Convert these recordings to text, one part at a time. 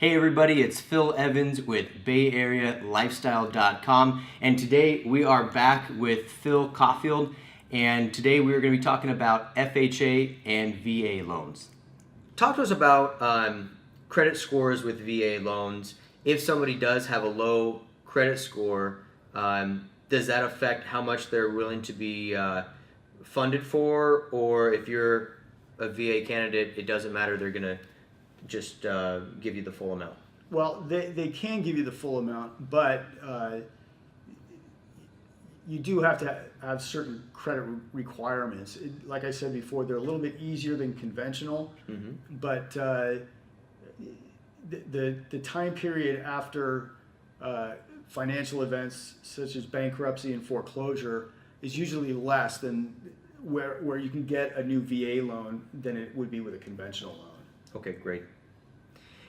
Hey everybody, it's Phil Evans with BayAreaLifestyle.com, and today we are back with Phil Caulfield, and today we're going to be talking about FHA and VA loans. Talk to us about credit scores with VA loans. If somebody does have a low credit score, does that affect how much they're willing to be funded for, or if you're a VA candidate, it doesn't matter, they're going to just give you the full amount? Well, they can give you the full amount, but you do have to have certain credit requirements. Like I said before, they're a little bit easier than conventional, but the time period after financial events such as bankruptcy and foreclosure is usually less than where you can get a new VA loan than it would be with a conventional loan. Okay, great.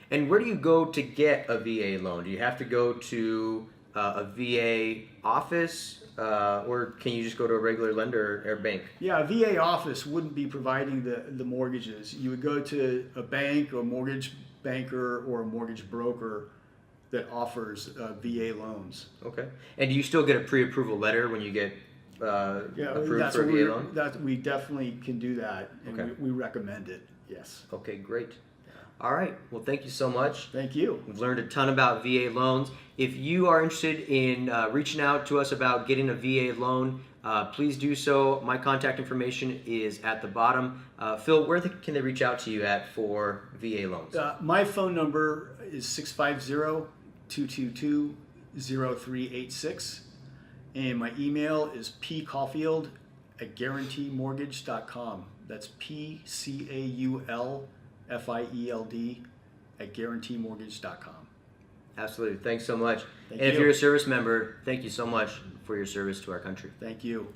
And where do you go to get a VA loan? Do you have to go to a VA office, or can you just go to a regular lender or bank? Yeah, a VA office wouldn't be providing the mortgages. You would go to a bank or mortgage banker or a mortgage broker that offers VA loans. Okay. And do you still get a pre-approval letter when you get approved for a VA loan? We definitely can do that, and Okay. we recommend it, yes. Okay, great. All right. Well, thank you so much. Thank you. We've learned a ton about VA loans. If you are interested in reaching out to us about getting a VA loan, please do so. My contact information is at the bottom. Phil, where can they reach out to you at for VA loans? My phone number is 650-222-0386, and my email is pcaulfield@guaranteemortgage.com. That's PCAULFIELD@guaranteemortgage.com. Absolutely. Thanks so much. Thank and if you. you're a service member, thank you so much for your service to our country. Thank you.